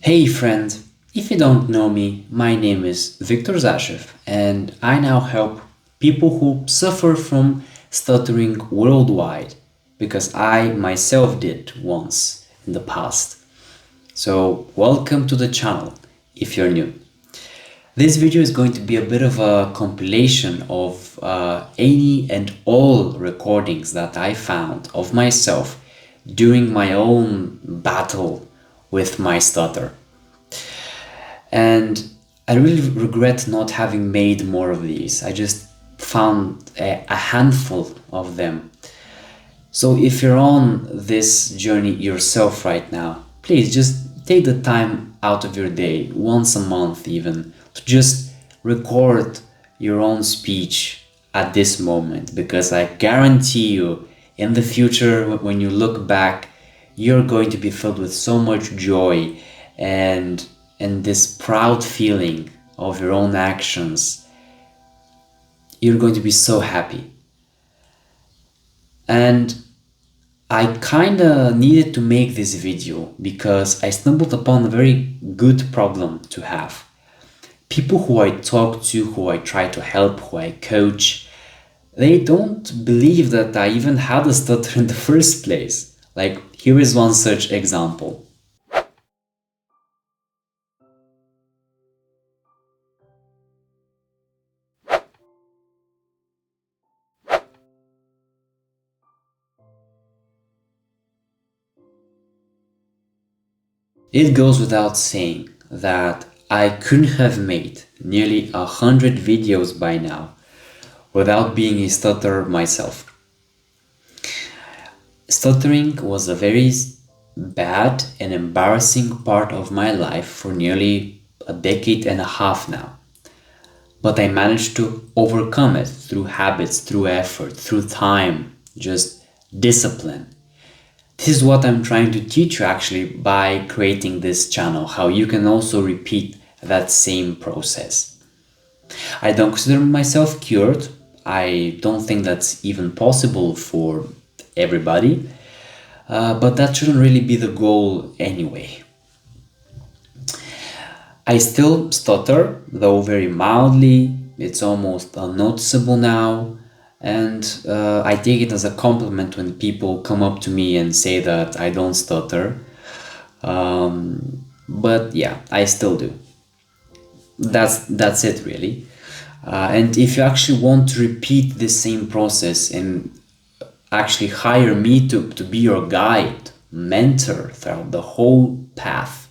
Hey friend, if you don't know me, my name is Viktor Zashev and I now help people who suffer from stuttering worldwide because I myself did once in the past. So, welcome to the channel if you're new. This video is going to be a bit of a compilation of any and all recordings that I found of myself during my own battle with my stutter. And I really regret not having made more of these. I just found a handful of them. So if you're on this journey yourself right now, please just take the time out of your day, once a month even, to just record your own speech at this moment, because I guarantee you in the future when you look back, you're going to be filled with so much joy and this proud feeling of your own actions. You're going to be so happy. And I kinda needed to make this video because I stumbled upon a very good problem to have. People who I talk to, who I try to help, who I coach, they don't believe that I even had a stutter in the first place. Like, here is one such example. It goes without saying that I couldn't have made nearly 100 videos by now without being a stutterer myself. Stuttering was a very bad and embarrassing part of my life for nearly a decade and a half now. But I managed to overcome it through habits, through effort, through time, just discipline. This is what I'm trying to teach you actually by creating this channel, how you can also repeat that same process. I don't consider myself cured. I don't think that's even possible for everybody. But that shouldn't really be the goal anyway. I still stutter, though very mildly. It's almost unnoticeable now. And I take it as a compliment when people come up to me and say that I don't stutter. But yeah, I still do. That's it really. And if you actually want to repeat the same process and actually hire me to be your guide, mentor throughout the whole path,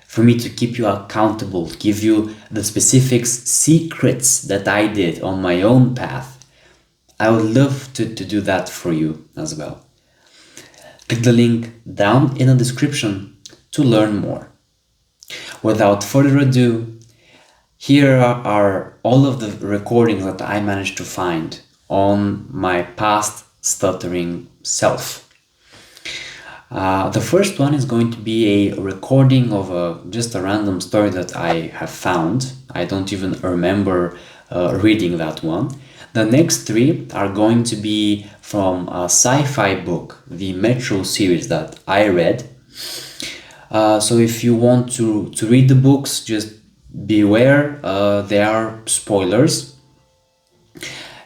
for me to keep you accountable, give you the specifics, secrets that I did on my own path, I would love to do that for you as well. Click the link down in the description to learn more. Without further ado, here are all of the recordings that I managed to find on my past stuttering self. The first one is going to be a recording of just a random story that I have found. I don't even remember reading that one. The next three are going to be from a sci-fi book, the Metro series that I read. So if you want to read the books, just beware, there are spoilers.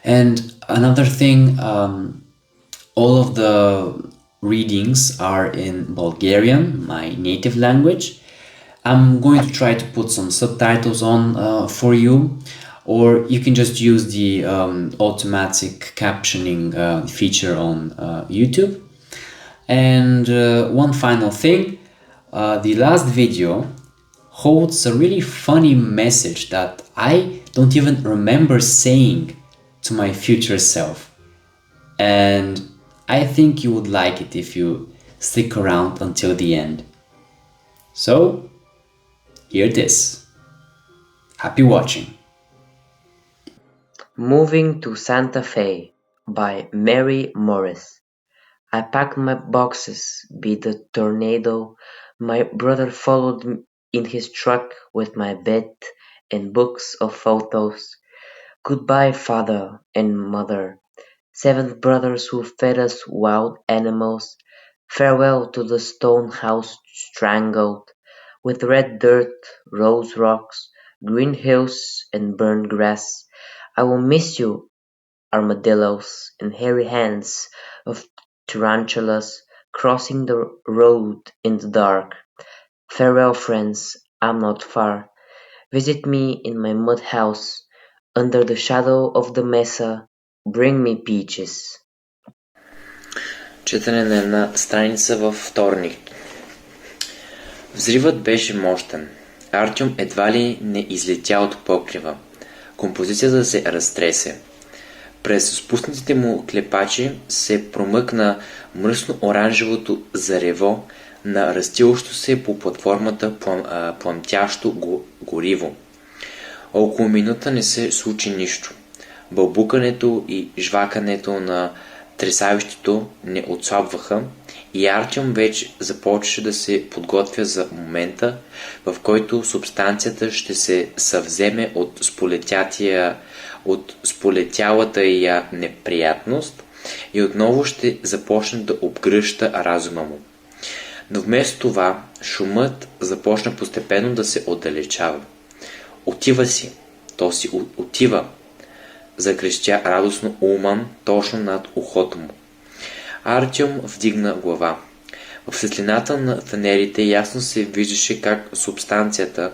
And another thing, all of the readings are in Bulgarian, my native language. I'm going to try to put some subtitles on for you, or you can just use the automatic captioning feature on YouTube. And one final thing, the last video holds a really funny message that I don't even remember saying to my future self. And I think you would like it if you stick around until the end. So, here it is. Happy watching. Moving to Santa Fe by Mary Morris. I packed my boxes, beat the tornado. My brother followed in his truck with my bed and books of photos. Goodbye, father and mother. 7 brothers who fed us wild animals. Farewell to the stone house strangled. with red dirt, rose rocks, green hills, and burned grass. I will miss you, armadillos and hairy hands of tarantulas crossing the road in the dark. Farewell, friends, I'm not far. Visit me in my mud house, under the shadow of the mesa. Bring me peaches. Четене на една страница във вторник. Взривът беше мощен. Артем едва ли не излетя от покрива. Композицията се разтресе. През спуснатите му клепачи се промъкна мръсно-оранжевото зарево на растилащо се по платформата пламтящо гориво. Около минута не се случи нищо. Бълбукането и жвакането на тресавището не отслабваха и Артем вече започваше да се подготвя за момента, в който субстанцията ще се съвземе от сполетялата я неприятност и отново ще започне да обгръща разума му. Но вместо това, шумът започна постепенно да се отдалечава. Отива си, то си отива, закрещя радостно Улман точно над ухото му. Артем вдигна глава. В светлината на фенерите ясно се виждаше как субстанцията,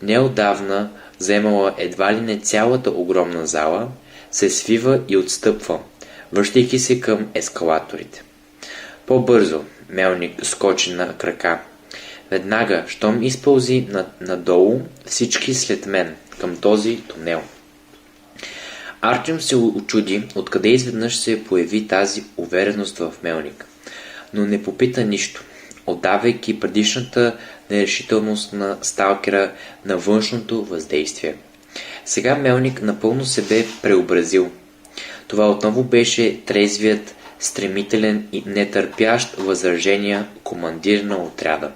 неотдавна вземала едва ли не цялата огромна зала, се свива и отстъпва, връщайки се към ескалаторите. По-бързо, Мелник скочи на крака. Веднага, щом изпълзи надолу, всички след мен, към този тунел. Артем се учуди, откъде изведнъж се появи тази увереност в Мелник, но не попита нищо, отдавайки предишната нерешителност на сталкера на външното въздействие. Сега Мелник напълно се бе преобразил. Това отново беше трезвият, стремителен и нетърпящ възражения командир на отряда.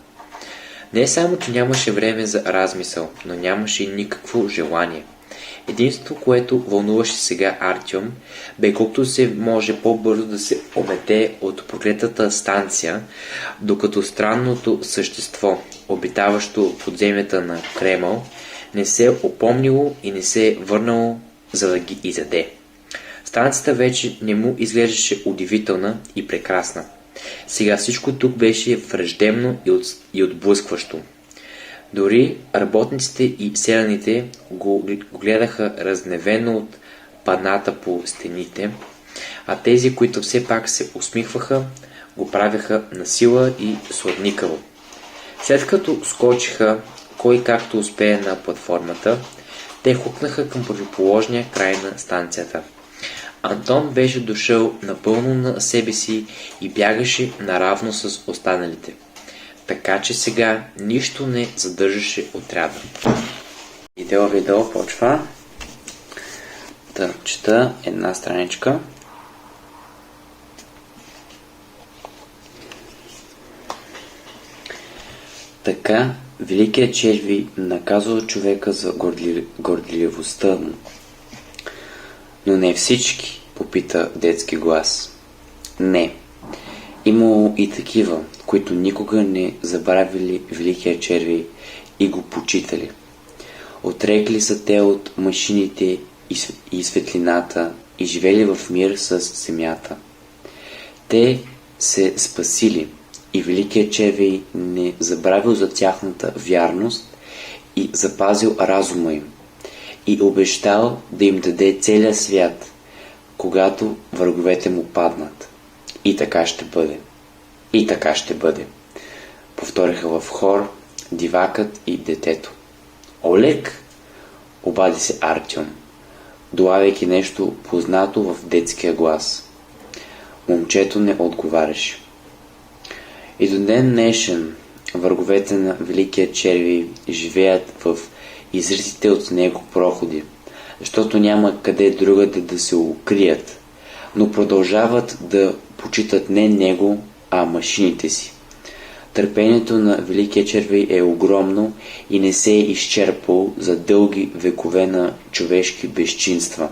Не само, че нямаше време за размисъл, но нямаше и никакво желание. Единството, което вълнуваше сега Артем, бе колкото се може по-бързо да се омете от проклетата станция, докато странното същество, обитаващо подземията на Кремъл, не се опомнило и не се върнало, за да ги изяде. Станцията вече не му изглеждаше удивителна и прекрасна. Сега всичко тук беше враждебно и отблъскващо. Дори работниците и селяните го гледаха разневено от паната по стените, а тези, които все пак се усмихваха, го правяха насила и сладникаво. След като скочиха кой както успее на платформата, те хукнаха към противоположния край на станцията. Антон беше дошъл напълно на себе си и бягаше наравно с останалите. Така че сега нищо не задържаше отряда. Видео почва. Да чета една страничка. Така великият черви наказва човека за горделивостта му. Но не всички, попита детски глас. Не. Имало и такива, които никога не забравили великия черви и го почитали. Отрекли са те от машините и светлината и живели в мир с земята. Те се спасили и великият черви не забравил за тяхната вярност и запазил разума им и обещал да им даде целия свят, когато враговете му паднат. И така ще бъде. И така ще бъде. Повториха в хор дивакът и детето. Олег, обади се Артем, долавяйки нещо познато в детския глас. Момчето не отговаряше. И до ден днешен враговете на великия черви живеят в изритите от него проходи, защото няма къде другаде да се укрият, но продължават да почитат не него, а машините си. Търпението на великия червей е огромно и не се е изчерпало за дълги векове на човешки безчинства.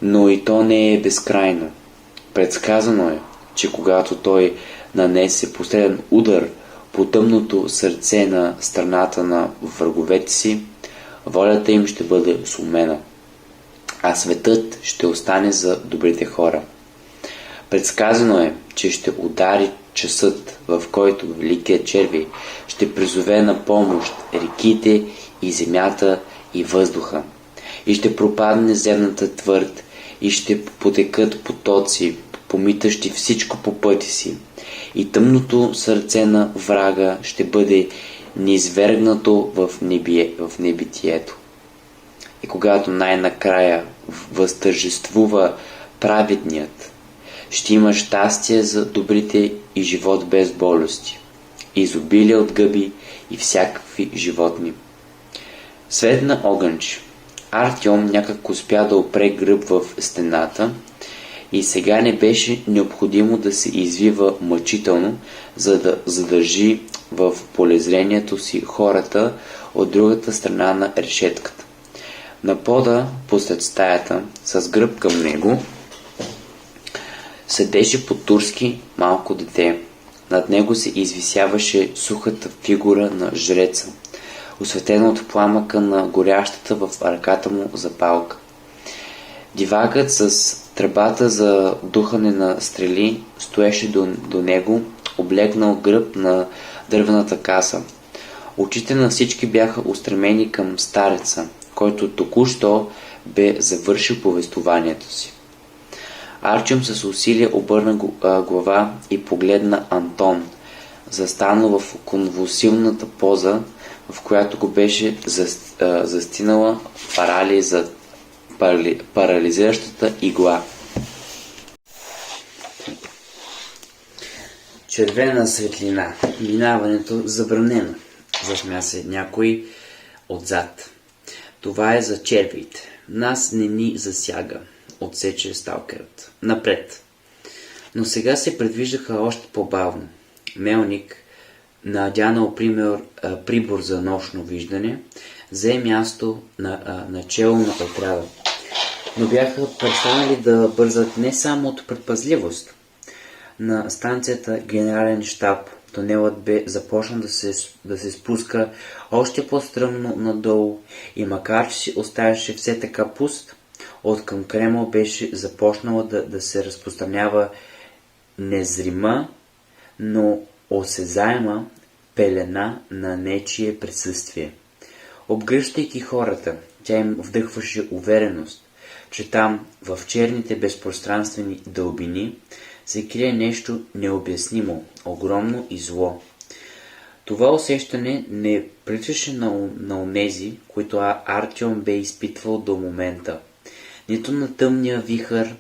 Но и то не е безкрайно. Предсказано е, че когато той нанесе последен удар по по тъмното сърце на страната на враговете си, волята им ще бъде сломена, а светът ще остане за добрите хора. Предсказано е, че ще удари часът, в който Великият червей ще призове на помощ реките и земята и въздуха, и ще пропадне земната твърд, и ще потекат потоци, помитащи всичко по пъти си, и тъмното сърце на врага ще бъде низвергнато в небитието. И когато най-накрая възтържествува праведният, ще има щастие за добрите и живот без болести, изобилие от гъби и всякакви животни. Светна огънче. Артем някак успя да опре гръб в стената и сега не беше необходимо да се извива мъчително, за да задържи в полезрението си хората от другата страна на решетката. На пода посред стаята, с гръб към него, седеше по-турски малко дете. Над него се извисяваше сухата фигура на жреца, осветена от пламъка на горящата в ръката му запалка. Дивакът с тръбата за духане на стрели стоеше до него, облегнал гръб на дървената каса. Очите на всички бяха устремени към стареца, който току-що бе завършил повествованието си. Арчем с усилие обърна глава и погледна Антон, застанал в конвулсивната поза, в която го беше застинала парализиращата игла. Червена светлина. Минаването забранено. Засмя се някой отзад. Това е за червиите. Нас не ни засяга, отсече сталкерът. Напред. Но сега се предвиждаха още по-бавно. Мелник, надянал прибор за нощно виждане, взе място начело на отряда. Но бяха престанали да бързат не само от предпазливост. На станцията Генерален щаб тунелът бе започнал да се спуска още по-стръмно надолу и макар че си оставаше все така пуст, от към Кремъл беше започнала да се разпространява незрима, но осезаема пелена на нечие присъствие. Обгръщайки хората, тя им вдъхваше увереност, че там, в черните безпространствени дълбини, се крие нещо необяснимо, огромно и зло. Това усещане не приличаше на онези, които Артем бе изпитвал до момента. Нито на тъмния вихър,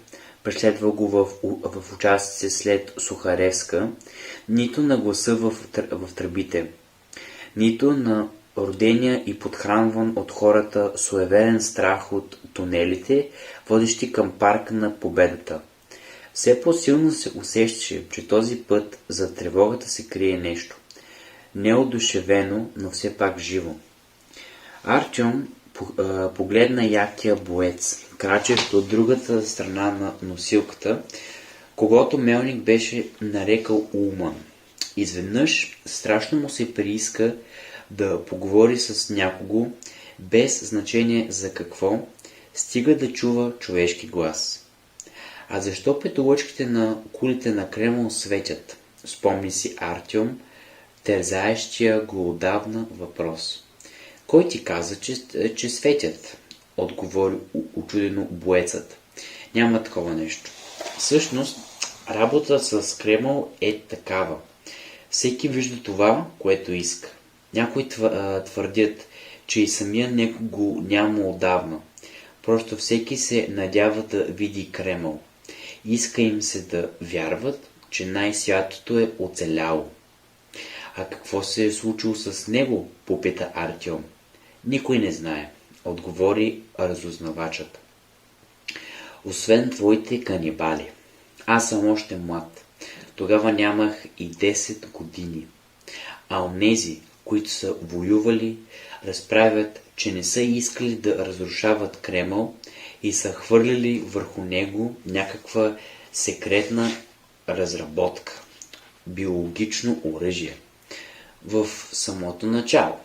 преследвал го в участъци след Сухаревска, нито на гласа в тръбите, нито на родения и подхранван от хората суеверен страх от тунелите, водещи към парка на победата. Все по-силно се усещаше, че този път за тревогата се крие нещо. Неодушевено, но все пак живо. Артем погледна якия боец, крачещ от другата страна на носилката, когато Мелник беше нарекал Улман. Изведнъж страшно му се прииска да поговори с някого, без значение за какво, стига да чува човешки глас. А защо петолъчките на кулите на Кремъл светят? Спомни си Артем, терзаещия го отдавна въпрос. Кой ти каза, че светят? Отговори учудено боецът. Няма такова нещо. Всъщност, работа с Кремъл е такава. Всеки вижда това, което иска. Някои твърдят, че и самия някой го няма отдавна. Просто всеки се надява да види Кремъл. Иска им се да вярват, че най-святото е оцеляло. А какво се е случило с него, попита Артем. Никой не знае, отговори разузнавачът. Освен твоите канибали. Аз съм още млад. Тогава нямах и 10 години. А онези, които са воювали, разправят, че не са искали да разрушават Кремъл и са хвърлили върху него някаква секретна разработка – биологично оръжие. в самото начало.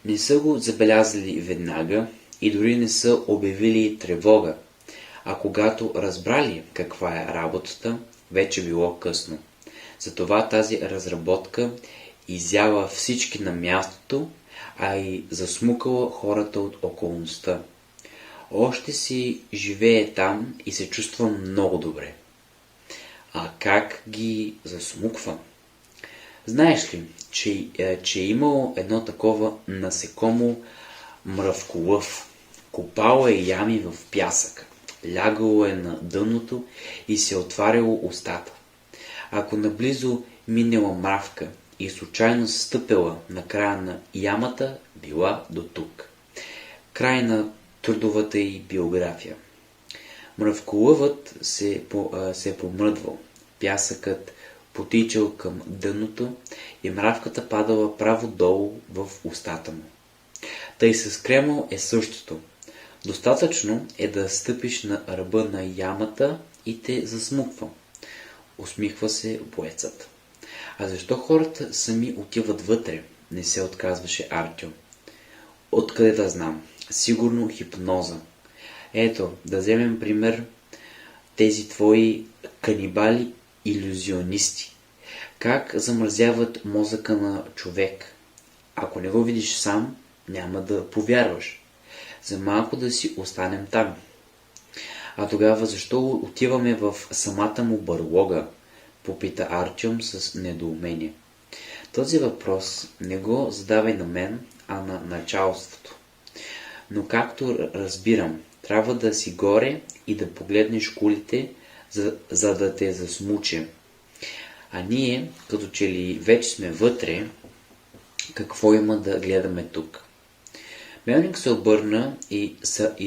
Не са го забелязали веднага и дори не са обявили тревога, а когато разбрали каква е работата, вече било късно. Затова тази разработка изява всички на мястото, а и засмукала хората от околността. Още си живее там и се чувства много добре. А как ги засмуква? Знаеш ли, че е имало едно такова насекомо мръвколъв. Копало е ями в пясъка, лягало е на дъното и се отваряло устата. Ако наблизо минела мравка и случайно стъпела на края на ямата, била до тук. Край на трудовата й биография. Мръвколъвът се е помръдвал, пясъкът потичал към дъното и мравката падала право долу в устата му. Тъй с кремъл е същото. Достатъчно е да стъпиш на ръба на ямата и те засмуква. Усмихва се боецът. А защо хората сами отиват вътре? Не се отказваше Артем. Откъде да знам? Сигурно хипноза. Ето, да вземем пример тези твои канибали-илюзионисти. Как замразяват мозъка на човек? Ако не го видиш сам, няма да повярваш. За малко да си останем там. А тогава защо отиваме в самата му бърлога? Попита Артем с недоумение. Този въпрос не го задавай на мен, а на началството. Но както разбирам, трябва да си горе и да погледнеш кулите, за да те засмуче. А ние, като че ли вече сме вътре, какво има да гледаме тук? Мелник се обърна и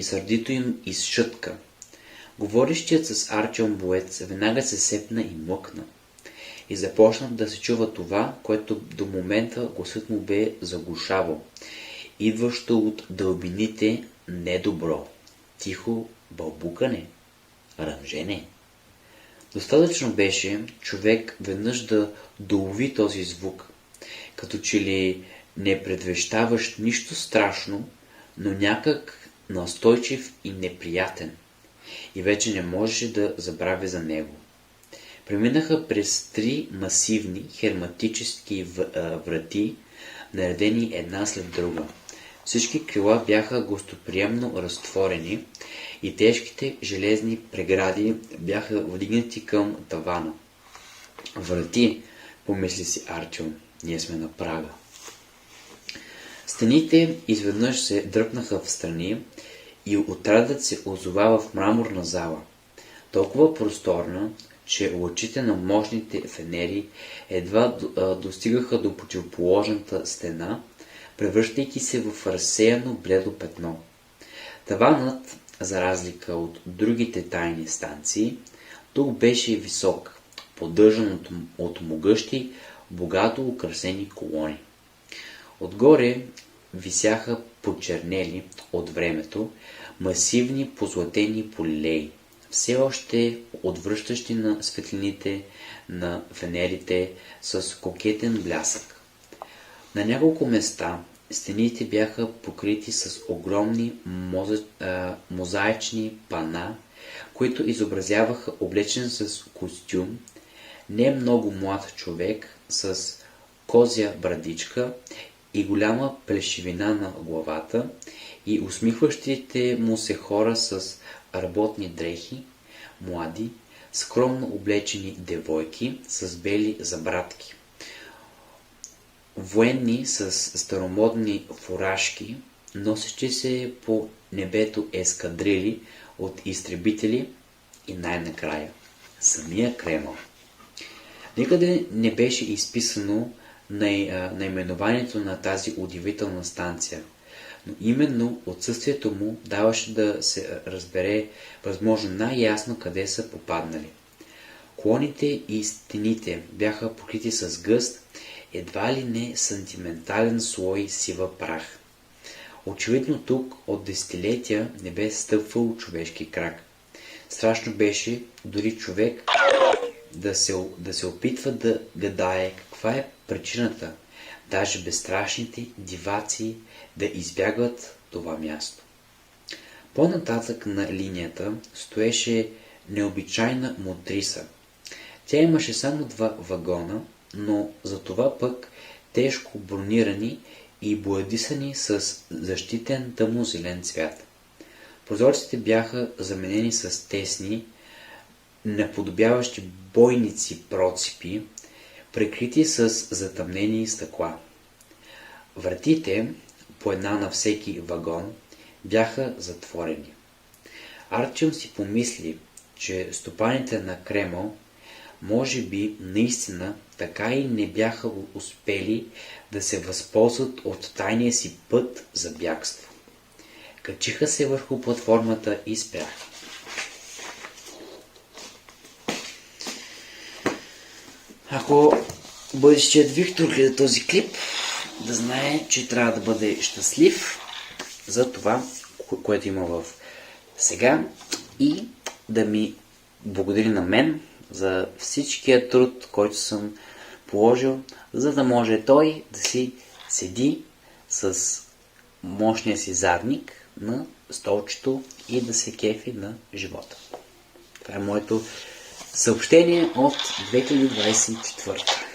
сърдито им изшътка. Говорещият с Артем боец веднага се сепна и млъкна. И започна да се чува това, което до момента гласът му бе заглушавал. Идващо от дълбините недобро, тихо бълбукане, ръмжене. Достатъчно беше човек веднъж да долови този звук, като че ли не предвещаващ нищо страшно, но някак настойчив и неприятен. И вече не можеше да забрави за него. Преминаха през 3 масивни херметически врати, наредени една след друга. Всички крила бяха гостоприемно разтворени и тежките железни прегради бяха вдигнати към тавана. Врати, помисли си Артем, ние сме на прага. Стените изведнъж се дръпнаха в страни и отрядът се озова в мраморна зала, толкова просторна, че лъчите на мощните фенери едва достигаха до противоположната стена, превръщайки се в разсеяно бледо петно. Таванът, за разлика от другите тайни станции, тук беше висок, поддържан от могъщи, богато украсени колони. Отгоре висяха почернели от времето масивни позлатени полилеи, все още отвръщащи на светлините на фенерите с кокетен блясък. На няколко места стените бяха покрити с огромни мозаични пана, които изобразяваха облечен с костюм не много млад човек с козя брадичка и голяма плешивина на главата и усмихващите му се хора с работни дрехи, млади, скромно облечени девойки с бели забрадки. Военни с старомодни фуражки, носещи се по небето ескадрили от изтребители и най-накрая самия Кремъл. Никъде не беше изписано наименованието на тази удивителна станция, но именно отсъствието му даваше да се разбере възможно най-ясно къде са попаднали. Клоните и стените бяха покрити с гъст, едва ли не сантиментален слой сива прах. Очевидно тук от десетилетия не бе стъпвал човешки крак. Страшно беше дори човек да се опитва да гадае каква е причината, даже безстрашните диваци да избягват това място. По-нататък на линията стоеше необичайна мотриса. Тя имаше само 2 вагона, но затова пък тежко бронирани и боядисани с защитен тъмнозелен цвят. Прозорците бяха заменени с тесни, наподобяващи бойници процепи, прикрити с затъмнени стъкла. Вратите, по една на всеки вагон, бяха затворени. Арчън си помисли, че стопаните на Кремъл може би наистина така и не бяха успели да се възползват от тайния си път за бягство. Качиха се върху платформата и спряха. Ако бъдещият Виктор гледа този клип, да знае, че трябва да бъде щастлив за това, което има в сега, и да ми благодари на мен за всичкия труд, който съм положил, за да може той да си седи с мощния си задник на столчето и да се кефи на живота. Това е моето съобщение от 2024.